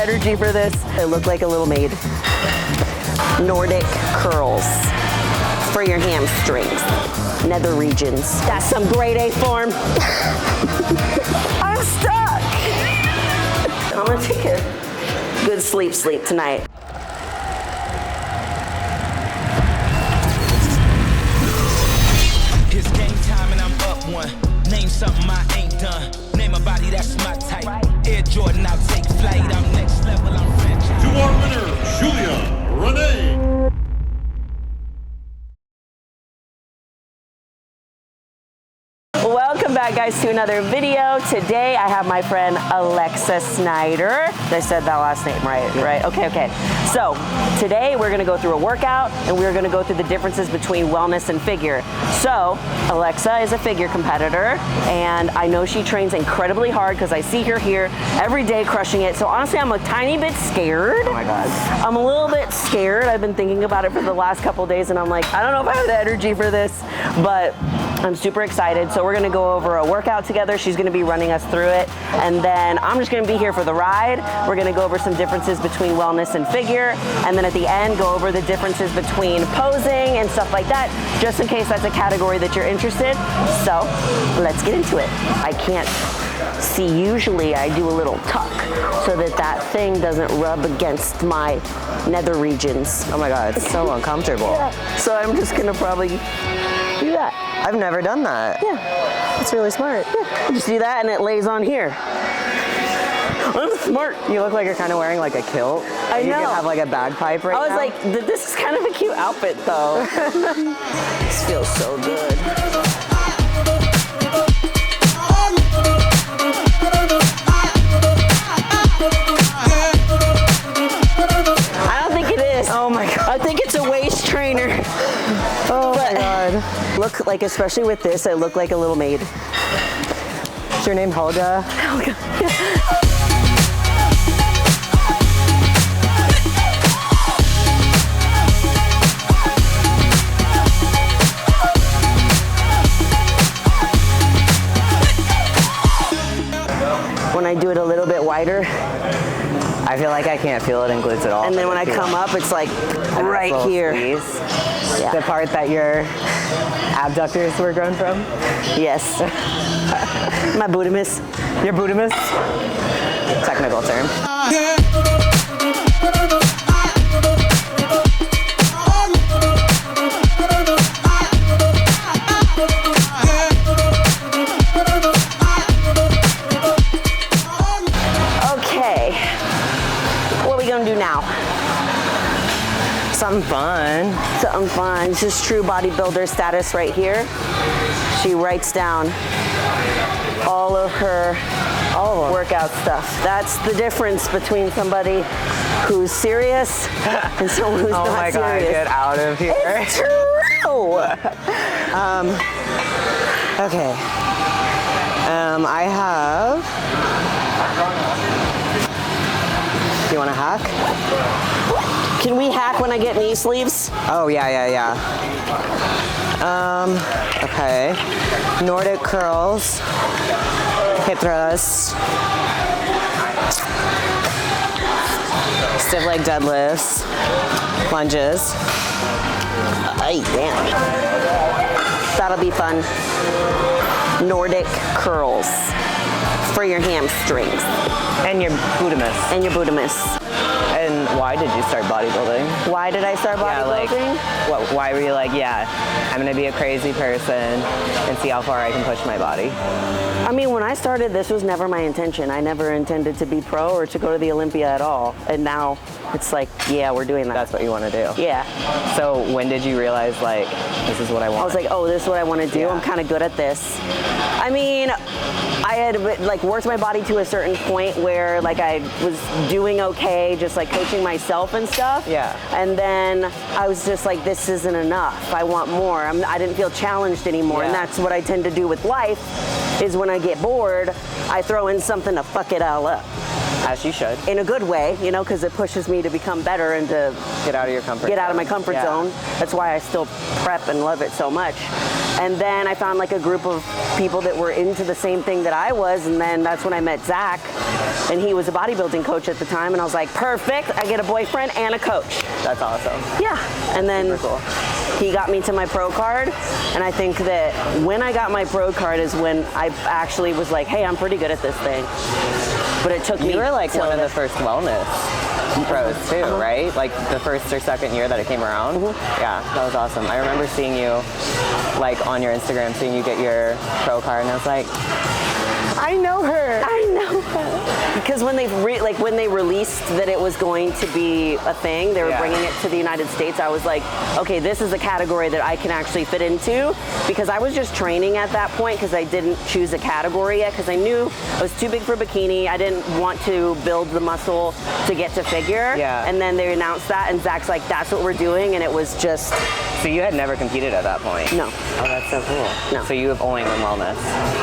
energy for this. I look like a little maid. Nordic curls for your hamstrings, nether regions. That's some grade A form. I'm stuck. I'm gonna take a good sleep tonight. It's game time and I'm up one. Name something I ain't done. Name a body that's my type. Air Jordan, I'll take flight. I'm next level, I'm franchise. To our winner, Julia Rene. Welcome back, guys, to another video. Today I have my friend Alexa Snyder. I said that last name right, right? Okay. So today we're gonna go through a workout and we're gonna go through the differences between wellness and figure. So Alexa is a figure competitor and I know she trains incredibly hard because I see her here every day crushing it. So honestly, I'm a tiny bit scared. Oh my God. I'm a little bit scared. I've been thinking about it for the last couple of days and I'm like, I don't know if I have the energy for this, but I'm super excited. So we're gonna go over a workout together. She's gonna be running us through it. And then I'm just gonna be here for the ride. We're gonna go over some differences between wellness and figure. And then at the end, go over the differences between posing and stuff like that, just in case that's a category that you're interested. So let's get into it. I can't see, usually I do a little tuck so that that thing doesn't rub against my nether regions. Oh my God, it's so uncomfortable. Yeah. So I'm just gonna probably do that. I've never done that. Yeah. That's really smart. Yeah. Just do that and it lays on here. I'm smart. You look like you're kind of wearing like a kilt. I know. You could have like a bagpipe right now. I was like, this is kind of a cute outfit though. This feels so good. I don't think it is. Oh my God. I think it's a waist trainer. Oh my God. Look, like, especially with this, I look like a little maid. Is your name Helga? Helga. When I do it a little bit wider, I feel like I can't feel it in glutes at all. and then when I come up, it's like right Little here. squeeze. Yeah. The part that your abductors were grown from. Yes. My bootimus. Your bootimus? Technical term. Okay. What are we gonna do now? Something fun. Something fun. This is true bodybuilder status right here. She writes down all of her workout stuff. That's the difference between somebody who's serious and someone who's Oh not my God, serious. get out of here. It's true. Okay. I have. Do you want to hack? Can we hack when I get knee sleeves? Oh, yeah. Okay. Nordic curls, hip thrusts, stiff leg deadlifts, lunges. Ay, damn. That'll be fun. Nordic curls for your hamstrings and your bootimus. and your bootimus. And why did you start bodybuilding? Why did I start bodybuilding? Why were you like, yeah, I'm gonna be a crazy person and see how far I can push my body? I mean, when I started, this was never my intention. I never intended to be pro or to go to the Olympia at all. And now it's like, yeah, we're doing that. That's what you want to do. Yeah. So when did you realize, like, this is what I want? I was like, oh, this is what I want to do. Yeah. I'm kind of good at this. I mean, I had like worked my body to a certain point where like I was doing okay, just like coaching myself and stuff. Yeah. And then I was just like, this isn't enough. I want more. I didn't feel challenged anymore. Yeah. And that's what I tend to do with life, is when I get bored, I throw in something to fuck it all up. As you should. In a good way, you know, because it pushes me to become better and to Get out of your comfort get zone. out of my comfort Yeah. zone. That's why I still prep and love it so much. And then I found like a group of people that were into the same thing that I was, and then that's when I met Zach, and he was a bodybuilding coach at the time, and I was like, perfect, I get a boyfriend and a coach. That's awesome. Yeah, and then Super cool. he got me to my pro card, and I think that when I got my pro card is when I actually was like, hey, I'm pretty good at this thing. But it took me. You were like till one of the- the first wellness pros too, right? Like the first or second year that it came around. Yeah, that was awesome. I remember seeing you like on your Instagram, seeing you get your pro card, and I was like, I know her. I know her. Because when they when they released that it was going to be a thing, they were bringing it to the United States, I was like, okay, this is a category that I can actually fit into, because I was just training at that point because I didn't choose a category yet, because I knew I was too big for bikini. I didn't want to build the muscle to get to figure. Yeah. And then they announced that, and Zach's like, that's what we're doing, and it was just, So you had never competed at that point? no. Oh, that's so cool. No. So you have only done wellness.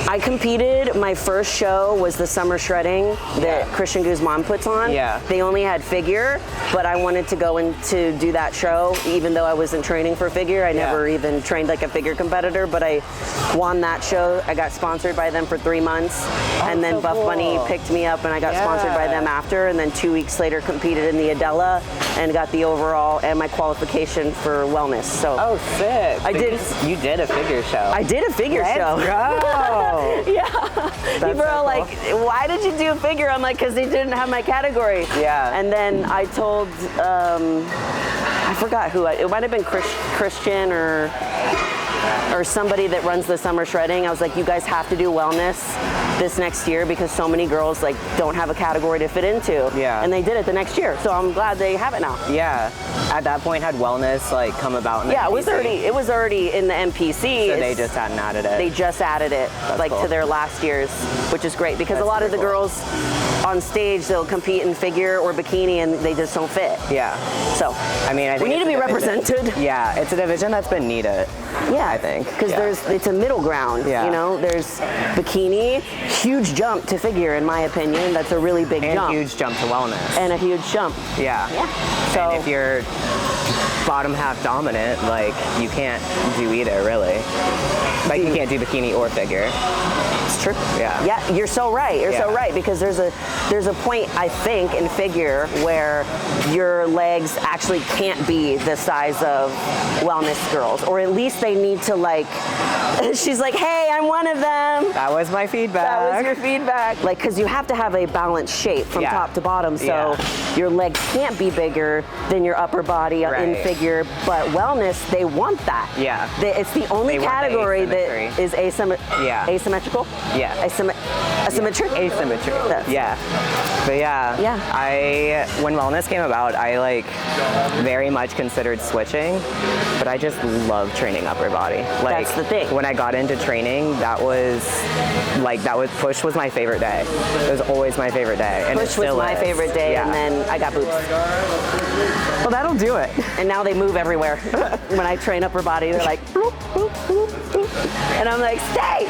I competed, my first show was the summer shredding that Christian Guzman puts on. Yeah. They only had figure, but I wanted to go in to do that show, even though I wasn't training for figure. I never even trained like a figure competitor, but I won that show. I got sponsored by them for 3 months, and then so Buff cool. Bunny picked me up, and I got sponsored by them after, and then 2 weeks later competed in the Adela and got the overall and my qualification for wellness. So Oh, sick. I did- You did a figure show. I did a figure show. Go. Yeah. People so are cool. like, why did you do a figure? I'm like, because they didn't have my category. Yeah. And then I told, I forgot who, it might have been Christian or somebody that runs the summer shredding. I was like, you guys have to do wellness this next year because so many girls like don't have a category to fit into. Yeah. And they did it the next year. So I'm glad they have it now. Yeah. At that point, had wellness like come about in the Yeah, it was NPC? already in the NPC. So they just hadn't added it. They just added it cool. to their last years, which is great because That's a lot of the super cool. girls on stage, they'll compete in figure or bikini and they just don't fit. Yeah. So I mean, I think we need to it's be a division- represented. Yeah, it's a division that's been needed. Yeah, I think. because Yeah. it's a middle ground. Yeah. You know, there's bikini, huge jump to figure in my opinion. That's a really big And jump. huge jump to wellness. And a huge jump. Yeah. Yeah. So And if you're bottom half dominant, like you can't do either really. Like you can't do bikini or figure. it's true. Yeah. Yeah, you're so right. You're so Yeah. right because there's a point I think in figure where your legs actually can't be the size of wellness girls, or at least they need to like. She's like, hey, I'm one of them. That was my feedback. That was your feedback. Like, because you have to have a balanced shape from Yeah. top to bottom, so Yeah. your legs can't be bigger than your upper body in Right. figure. But wellness, they want that. Yeah. It's the only They want the category that asymmetry. is Yeah. asymmetrical. Yeah. Asymmetric. Asymmetry. That's- Yeah. But Yeah. when wellness came about, I like very much considered switching, but I just love training upper body. Like That's the thing. when I got into training, push was my favorite day. It was always my favorite day. And it Push was still my is. favorite day, Yeah. and then I got boobs. Well, that'll do it. And now they move everywhere. When I train upper body, they're like, bloop, bloop, bloop, bloop. And I'm like, stay.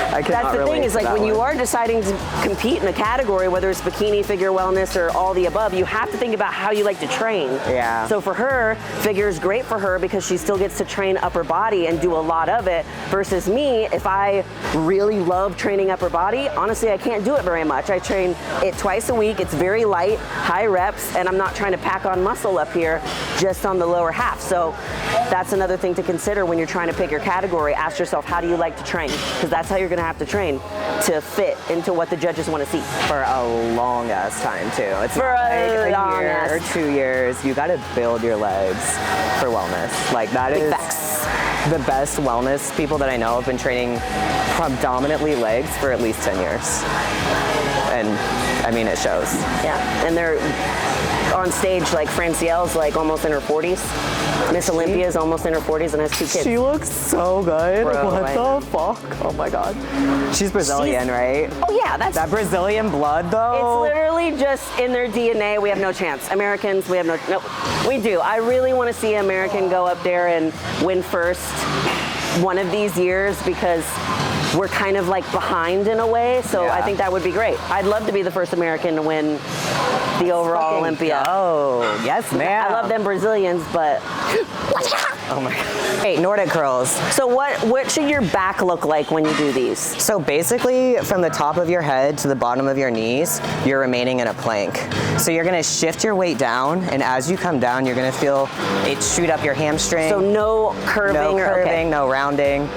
I cannot That's the thing relate is to like that when you one. are deciding to compete in a category, whether it's bikini, figure, wellness, or all the above, you have to think about how you like to train. Yeah. So for her, figure is great for her because she still gets to train upper body and do a lot of it. Versus me, if I really love training upper body, honestly, I can't do it very much. I train it twice a week. It's very light, high reps, and I'm not trying to pack on muscle up here, just on the lower half. So that's another thing to consider when you're trying to pick your category. Ask yourself, how do you like to train? Because that's how you're going to have to train to fit into what the judges want to see. For a long ass time too. It's For not a like long year ass- or 2 years. You got to build your legs for wellness. Like that Big is facts. the best wellness people that I know have been training predominantly legs for at least 10 years. And I mean, it shows. Yeah, and they're on stage, like Francielle's like almost in her 40s. Miss Olympia is almost in her 40s and has 2 kids. She looks so good. Bro, what I the fuck? Oh my god. She's Brazilian, right? Oh yeah, that's That Brazilian blood it's though. literally just in their DNA. We have no chance. Americans, we have no, we do. I really want to see an American go up there and win first one of these years because we're kind of like behind in a way. So Yeah. I think that would be great. I'd love to be the first American to win the overall Olympia. Oh, yes, man. I love them Brazilians, but Oh my God. Hey, Nordic curls. So what should your back look like when you do these? So basically, from the top of your head to the bottom of your knees, you're remaining in a plank. So you're gonna shift your weight down, and as you come down, you're gonna feel it shoot up your hamstring. So no curving? No curving, okay. no rounding.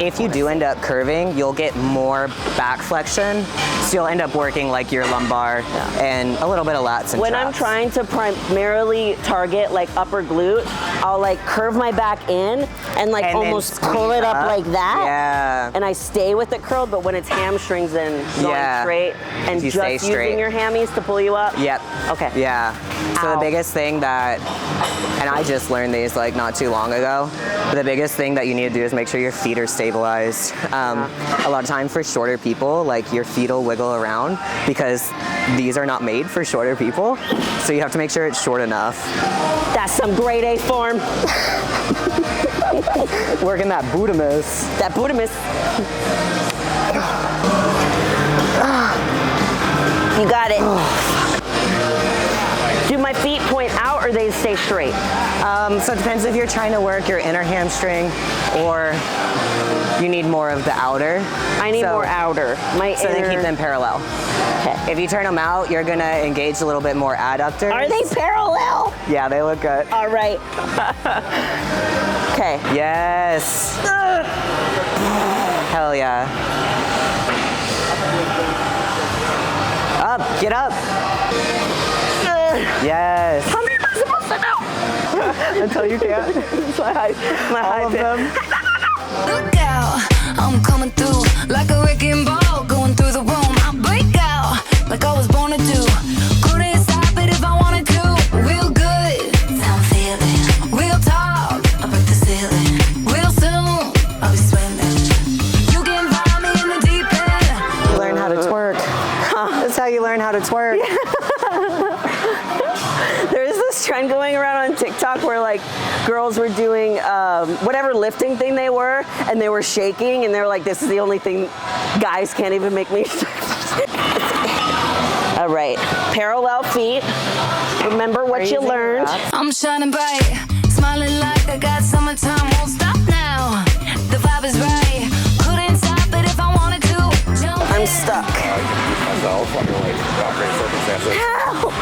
If you do end up curving, you'll get more back flexion. So you'll end up working like your lumbar and a little bit of lats and When traps. I'm trying to primarily target like upper glute, I'll like curve my back in and like And then almost pull it up like that. Yeah. And I stay with it curled, but when it's hamstrings and going straight and You just stay using straight. your hammies to pull you up. Yep. Okay. Yeah. So Ow. the biggest thing that, and I just learned these like not too long ago, but the biggest thing that you need to do is make sure your feet are stabilized. A lot of time for shorter people, like your feet will wiggle around because these are not made for shorter people. So you have to make sure it's short enough. That's some grade A form. Working that Buddhamus. That Buddhamus. You got it. Do my feet point out or they stay straight? So it depends if you're trying to work your inner hamstring or you need more of the outer. I need So- more outer. My So inner. then keep them parallel. Okay. If you turn them out, you're gonna engage a little bit more adductors. Are they parallel? Yeah, they look good. All right. Okay. Yes. Hell yeah. Up, get up. Yes. How many am I supposed to do? Until you can't. My high All of pit. them. Look out, I'm coming through like a wrecking ball going through the room. I break out like I was born to do. Couldn't stop it if I wanted to. Real good, I'm feeling. Real talk, I break the ceiling. Real soon, I'll be swimming. You can find me in the deep end. Learn how to twerk. That's how you learn how to twerk. There's this trend going around on TikTok where like girls were doing whatever lifting thing they were, and they were shaking, and they're like, "This is the only thing guys can't even make me." All right, parallel feet. Remember what you learned. I'm shining bright, smiling like I got summertime. Won't stop now. The vibe is right. Couldn't stop it if I wanted to. Jump I'm in. stuck. Myself under like operating circumstances. Help!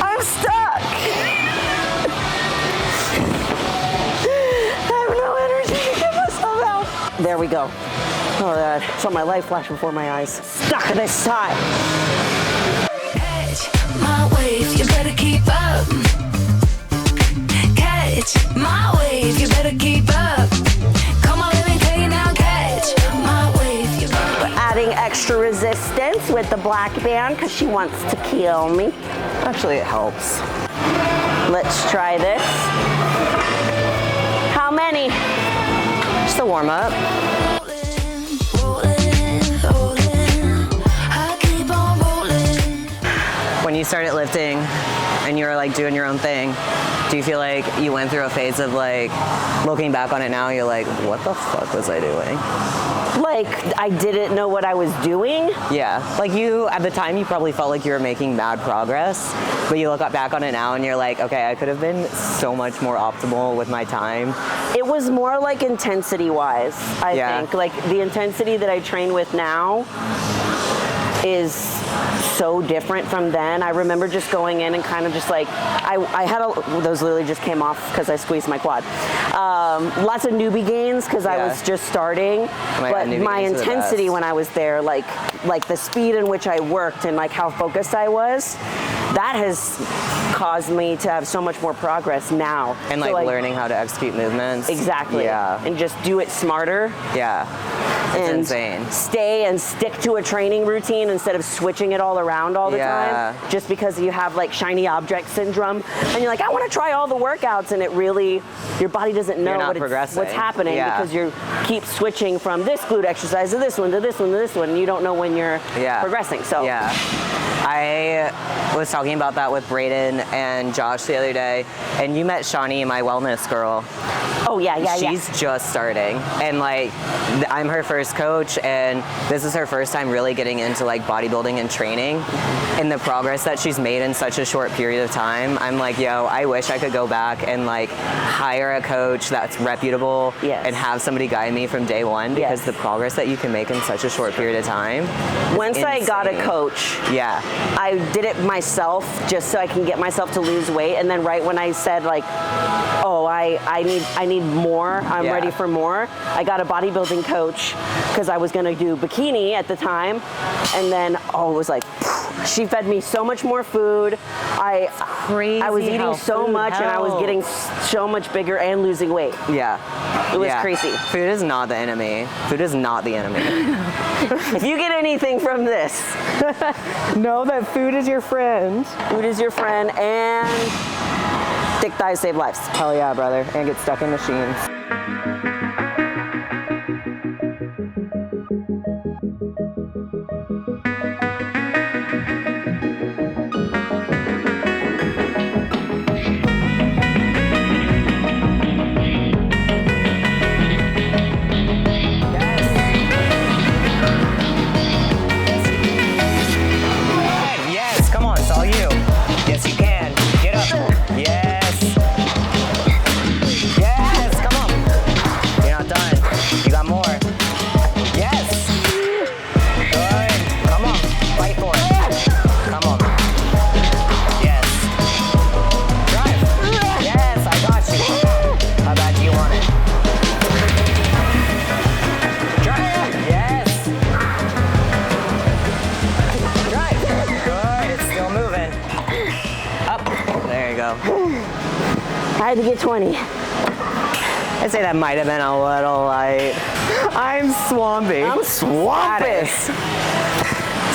I'm stuck. I have no energy to get myself out. There we go. Oh, I saw my life flash before my eyes. Stuck this time. Catch my wave, you better keep up. Catch my wave, you better keep up. Come on, let me tell you now. Catch my wave, you better. We're adding extra resistance with the black band because she wants to kill me. Actually, it helps. Let's try this. How many? Just a warm up. Rolling, rolling, I keep on rolling. When you started lifting and you were like doing your own thing, do you feel like you went through a phase of like looking back on it now, you're like, what the fuck was I doing? Like, I didn't know what I was doing. Yeah, like you, at the time, you probably felt like you were making mad progress, but you look back on it now and you're like, okay, I could have been so much more optimal with my time. It was more like intensity-wise, I Yeah. think. Like, the intensity that I train with now is so different from then. I remember just going in and kind of just like, I had those literally just came off because I squeezed my quad. Lots of newbie gains because I was just starting. my God, But newbie my gains are the intensity best. when I was there, like the speed in which I worked and like how focused I was, that has caused me to have so much more progress now. And So, like learning how to execute movements. Exactly. Yeah. And just do it smarter. Yeah. It's And insane. stay and stick to a training routine instead of switching it all around all the Yeah. time. Just because you have like shiny object syndrome and you're like, I want to try all the workouts, and it really, your body doesn't know not progressing. what's happening Yeah. because you keep switching from this glute exercise to this one to this one to this one, and you don't know when you're Yeah. progressing. So Yeah. I was talking about that with Brayden and Josh the other day, and you met Shawnee, my wellness girl. Oh yeah. She's just starting, and like I'm her first coach, and this is her first time really getting into like bodybuilding and training. And the progress that she's made in such a short period of time, I'm like, yo, I wish I could go back and like hire a coach that's reputable and have somebody guide me from day one, because the progress that you can make in such a short period of time. Once I got a coach, I did it myself just so I can get myself to lose weight, and then right when I said like, oh, I need more, I'm ready for more, I got a bodybuilding coach because I was gonna do bikini at the time, and then it was like, she fed me so much more food. I was eating so much and I was getting so much bigger and losing weight. It was crazy. Food is not the enemy. Food is not the enemy. If you get anything from this, know that food is your friend. Food is your friend, and thick thighs save lives. Hell yeah, brother. And get stuck in machines. I had to get 20. I'd say that might have been a little light. I'm swampy. I'm swamping.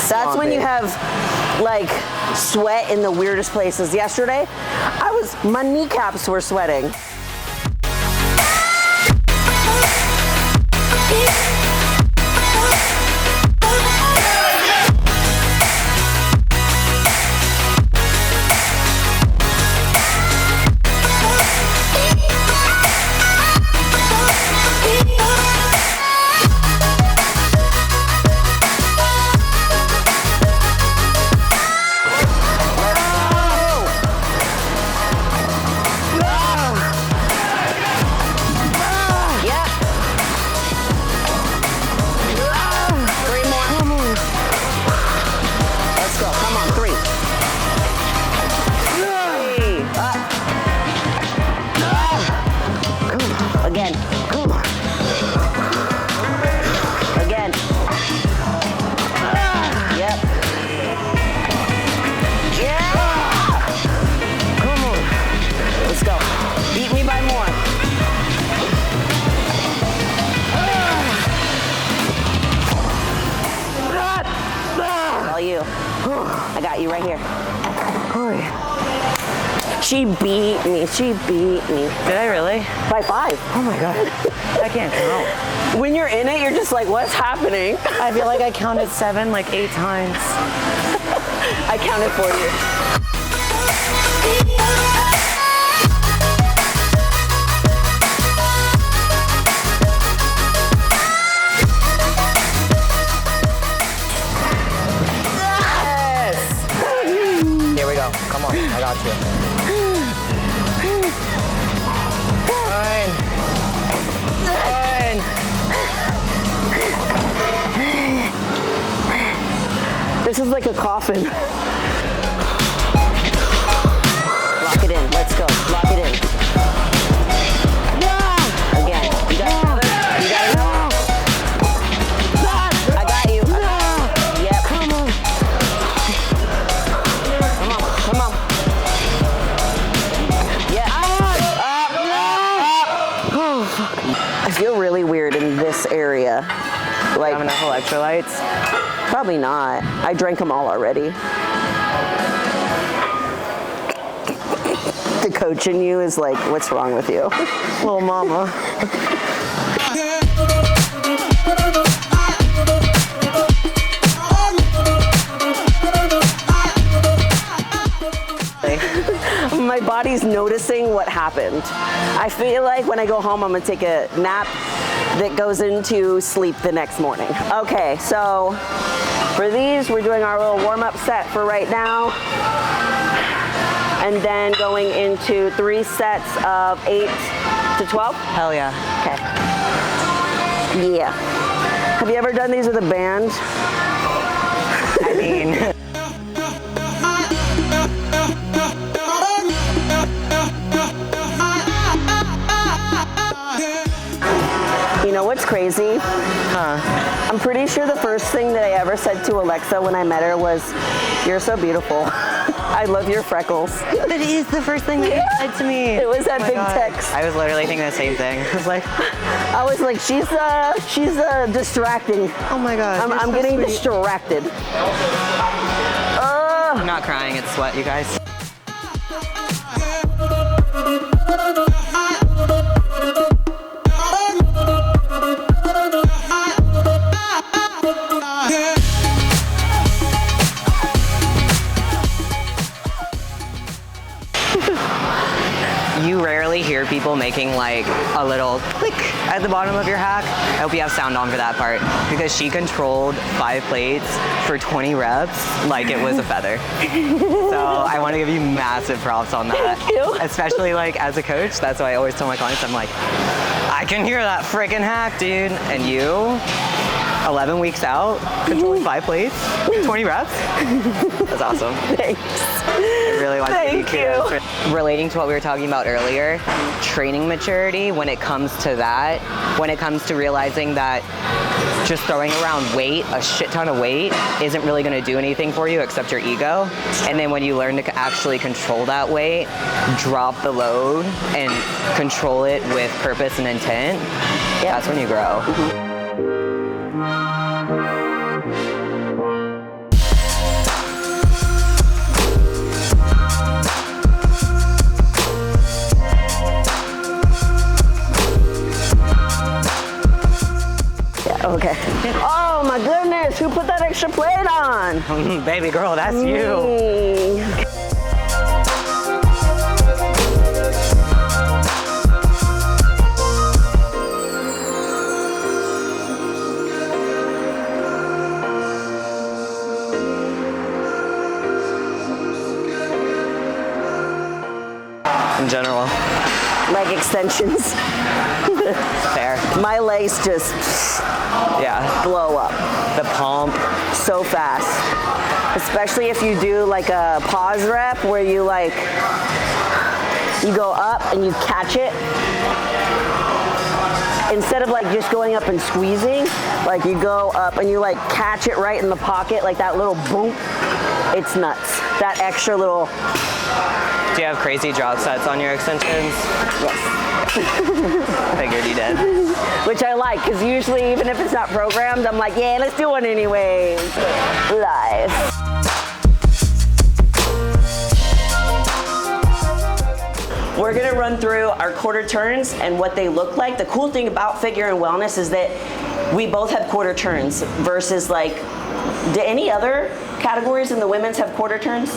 That's when you have like sweat in the weirdest places. Yesterday, my kneecaps were sweating. I got you right here. She beat me. Did I really? By 5. Oh my God. I can't count. When you're in it, you're just like, what's happening? I feel like I counted 7 like 8 times. I counted for you. Come on, I got you. Fine. This is like a coffin. Lock it in. Let's go. Lock it in. Again. You got another? You got another? I got you. Yep. Come on. Come on. Yeah. I feel really weird in this area. Like, have enough electrolytes? Probably not. I drank them all already. The coach in you is like, what's wrong with you? Little mama. my body's noticing what happened. I feel like when I go home, I'm gonna take a nap that goes into sleep the next morning. Okay, so for these, we're doing our little warm-up set for right now. And then going into 3 sets of 8 to 12. Hell yeah. Okay. Yeah. Have you ever done these with a band? I mean... You know what's crazy? I'm pretty sure the first thing that I ever said to Alexa when I met her was, "You're so beautiful. I love your freckles." That is the first thing that you said to me. It was that Oh my big God. text. I was literally thinking the same thing. I was like, she's distracting. oh my God. I'm getting distracted. I'm not crying, it's sweat, you guys. You rarely hear people making like a little click at the bottom of your hack. I hope you have sound on for that part, because she controlled 5 plates for 20 reps like it was a feather. So I want to give you massive props on that. Thank you. Especially like as a coach, that's why I always tell my clients, I'm like, I can hear that freaking hack, dude. And you, 11 weeks out, controlling 5 plates, 20 reps. That's awesome. Thanks. I really want Thank to you. Relating to what we were talking about earlier, training maturity when it comes to that, when it comes to realizing that just throwing around weight, a shit ton of weight, isn't really going to do anything for you except your ego. And then when you learn to actually control that weight, drop the load, and control it with purpose and intent, that's when you grow. Okay. Oh my goodness, who put that extra plate on? Baby girl, that's you. Me. In general. Leg extensions. Fair. My legs just Yeah. blow up The pump. so fast. Especially if you do like a pause rep where you go up and you catch it. Instead of like just going up and squeezing, like you go up and you like catch it right in the pocket, like that little boom. It's nuts. That extra little. Do you have crazy drop sets on your extensions? Yes. Figured you did. Which I like, because usually even if it's not programmed, I'm like, yeah, let's do one anyways. Live. We're gonna run through our quarter turns and what they look like. The cool thing about figure and wellness is that we both have quarter turns versus like, do any other categories in the women's have quarter turns?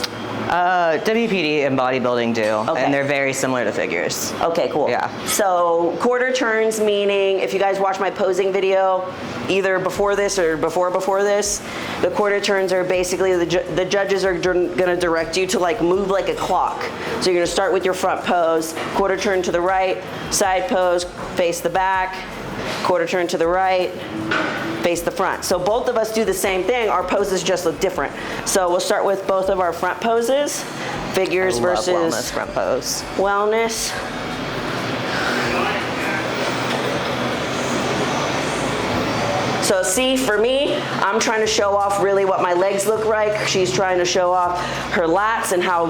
WPD and bodybuilding do, Okay. and they're very similar to figures. Okay, cool. Yeah. So quarter turns meaning, if you guys watch my posing video, either before this or before this, the quarter turns are basically, the judges are gonna direct you to like move like a clock. So you're gonna start with your front pose, quarter turn to the right, side pose, face the back, quarter turn to the right, face the front. So both of us do the same thing, our poses just look different. So we'll start with both of our front poses, figures I love versus wellness front pose. wellness. So see, for me, I'm trying to show off really what my legs look like. She's trying to show off her lats and how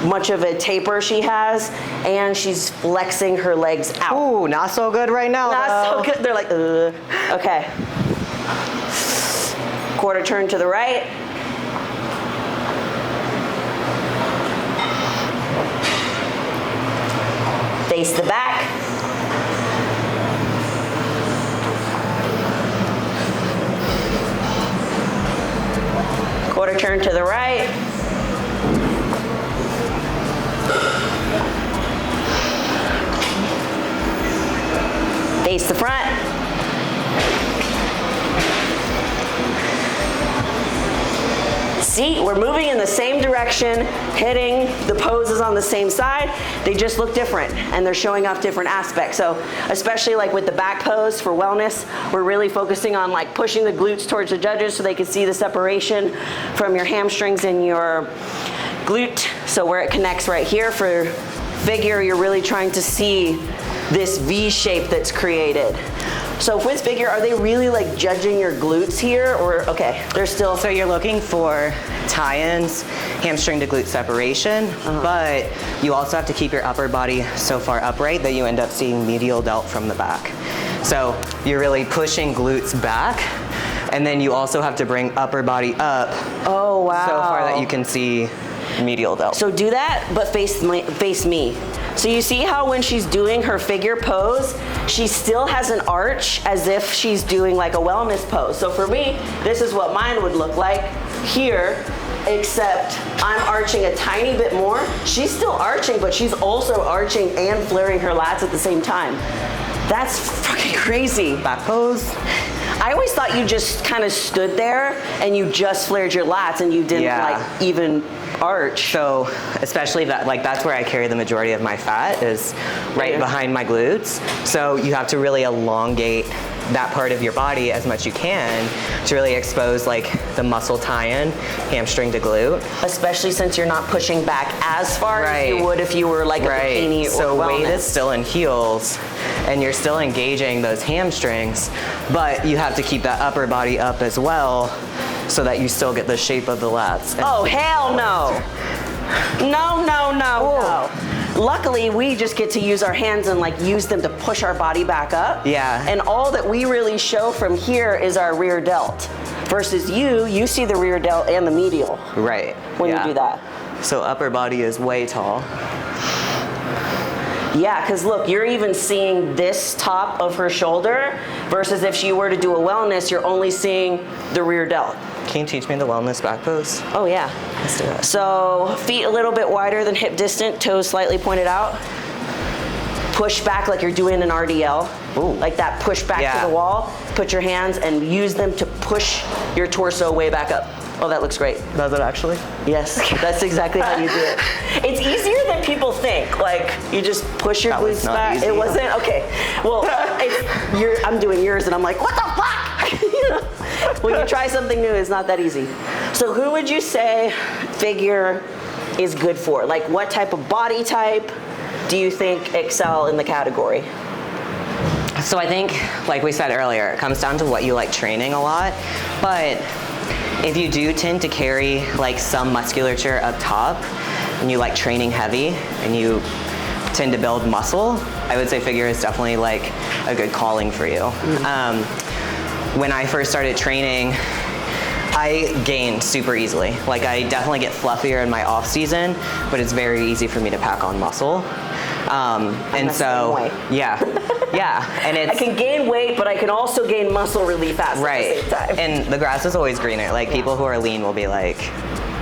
much of a taper she has, and she's flexing her legs out. Ooh, not so good right now, Not so though. good. They're like, ugh. Okay. Quarter turn to the right. Face the back. Quarter turn to the right. Face the front. See, we're moving in the same direction, hitting the poses on the same side. They just look different and they're showing off different aspects. So especially like with the back pose for wellness, we're really focusing on like pushing the glutes towards the judges so they can see the separation from your hamstrings and your glute. So where it connects right here for figure, you're really trying to see this V shape that's created. So with figure, are they really like judging your glutes here, or okay, they're still? So you're looking for tie-ins, hamstring to glute separation, but you also have to keep your upper body so far upright that you end up seeing medial delt from the back. So you're really pushing glutes back, and then you also have to bring upper body up. Oh wow! So far that you can see medial delt. So do that, but face me. So you see how when she's doing her figure pose, she still has an arch as if she's doing like a wellness pose. So for me, this is what mine would look like here, except I'm arching a tiny bit more. She's still arching, but she's also arching and flaring her lats at the same time. That's fucking crazy. Back pose. I always thought you just kind of stood there and you just flared your lats and you didn't like even arch. So especially that, like that's where I carry the majority of my fat is right behind my glutes. So you have to really elongate that part of your body as much you can to really expose like the muscle tie-in, hamstring to glute. Especially since you're not pushing back as far as you would if you were like a bikini or so wellness. weight is still in heels and you're still engaging those hamstrings, but you have to keep that upper body up as well so that you still get the shape of the lats. Oh, hell no. No. Luckily, we just get to use our hands and like use them to push our body back up. Yeah. And all that we really show from here is our rear delt. Versus you see the rear delt and the medial. Right. When you do that. So upper body is way tall. Yeah, because look, you're even seeing this top of her shoulder versus if she were to do a wellness, you're only seeing the rear delt. Can you teach me the wellness back pose? Oh yeah. Let's do it. So feet a little bit wider than hip distant, toes slightly pointed out. Push back like you're doing an RDL. Ooh. Like that push back to the wall. Put your hands and use them to push your torso way back up. Oh, that looks great. Does it actually? Yes, that's exactly how you do it. It's easier than people think. Like, you just push your glutes back. Easy. It wasn't? Okay. Well, I'm doing yours and I'm like, what the fuck? You know? When you try something new, it's not that easy. So who would you say figure is good for? Like, what type of body type do you think excel in the category? So I think, like we said earlier, it comes down to what you like training a lot. But if you do tend to carry like some musculature up top and you like training heavy and you tend to build muscle, I would say figure is definitely like a good calling for you. When I first started training, I gained super easily. Like I definitely get fluffier in my off season, but it's very easy for me to pack on muscle. And so, and it's, I can gain weight, but I can also gain muscle really fast at the same time. And the grass is always greener. Like people who are lean will be like,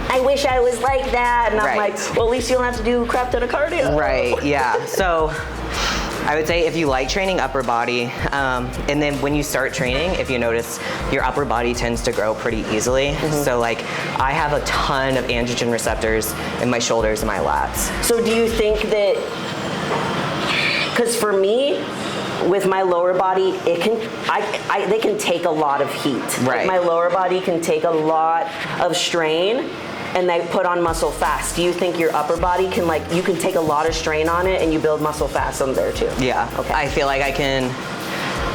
I wish I was like that. And I'm like, well, at least you don't have to do crap ton of cardio. Right, yeah. So I would say if you like training upper body, and then when you start training, if you notice your upper body tends to grow pretty easily. So like I have a ton of androgen receptors in my shoulders and my lats. So do you think that, because for me, with my lower body, it can, they can take a lot of heat. Right. Like my lower body can take a lot of strain and they put on muscle fast. Do you think your upper body can like, you can take a lot of strain on it and you build muscle fast on there too? Yeah, Okay. I feel like I can,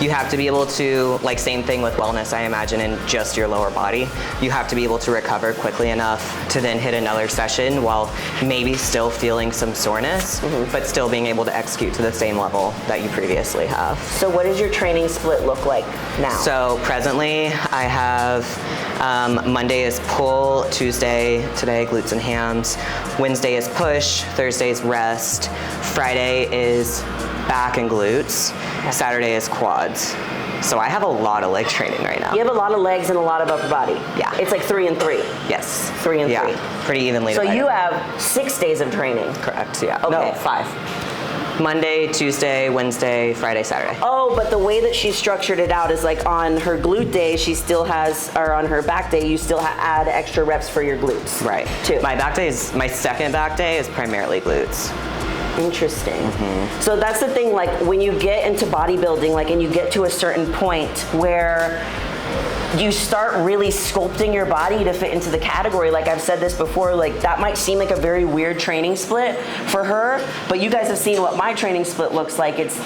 you have to be able to, like same thing with wellness, I imagine, in just your lower body. You have to be able to recover quickly enough to then hit another session while maybe still feeling some soreness, but still being able to execute to the same level that you previously have. So what does your training split look like now? So presently I have Monday is pull, Tuesday, today glutes and hams, Wednesday is push, Thursday is rest, Friday is back and glutes, Saturday is quads. So I have a lot of leg training right now. You have a lot of legs and a lot of upper body. Yeah. It's like 3 and 3. Yes. 3 and 3. Yeah, pretty evenly So divided. you have 6 days of training. Correct, yeah. Okay. No, 5. Monday, Tuesday, Wednesday, Friday, Saturday. Oh, but the way that she structured it out is like on her glute day, she still has, or on her back day, you still add extra reps for your glutes. Right. Too. My second back day is primarily glutes. Interesting. So that's the thing, like when you get into bodybuilding, like, and you get to a certain point where you start really sculpting your body to fit into the category. Like I've said this before, like that might seem like a very weird training split for her, but you guys have seen what my training split looks like. It's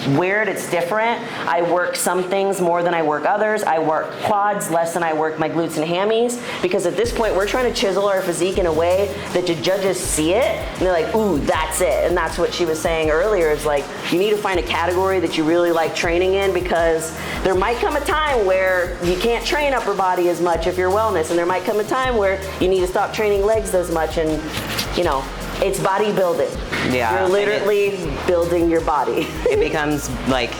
weird, it's different. I work some things more than I work others. I work quads less than I work my glutes and hammies, because at this point we're trying to chisel our physique in a way that the judges see it and they're like, ooh, that's it. And that's what she was saying earlier, is like, you need to find a category that you really like training in, because there might come a time where you can't train upper body as much if you're wellness, and there might come a time where you need to stop training legs as much, and you know, it's bodybuilding. Yeah. You're literally building your body. It becomes like,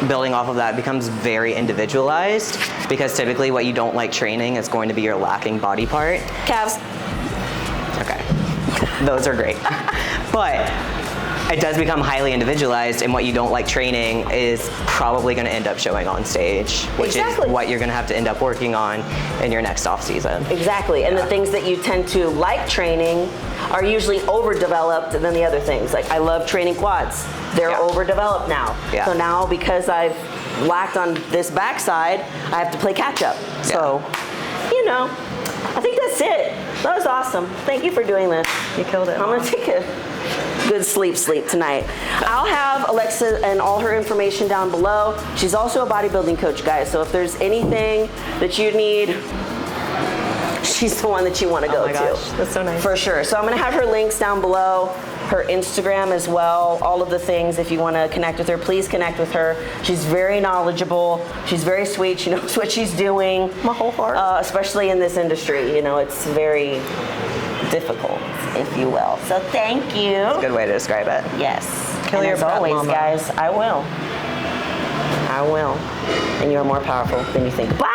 building off of that, it becomes very individualized, because typically what you don't like training is going to be your lacking body part. Calves. Okay. Those are great. But it does become highly individualized, and what you don't like training is probably going to end up showing on stage, which is what you're going to have to end up working on in your next off season. Exactly, and the things that you tend to like training are usually overdeveloped than the other things. Like I love training quads. They're overdeveloped now. So now, because I've lacked on this backside, I have to play catch up. So, you know, I think that's it. That was awesome. Thank you for doing this. You killed it. I'm gonna take a good sleep tonight. I'll have Alexa and all her information down below. She's also a bodybuilding coach, guys, so if there's anything that you need, she's the one that you want to go to. Gosh, that's so nice. For sure. So I'm going to have her links down below, her Instagram as well, all of the things. If you want to connect with her, please connect with her. She's very knowledgeable. She's very sweet. She knows what she's doing. My whole heart. Especially in this industry. You know, it's very difficult, if you will. So thank you. That's a good way to describe it. Yes. Kill and your as butt, always, mama. guys, I will. And you are more powerful than you think. Bye!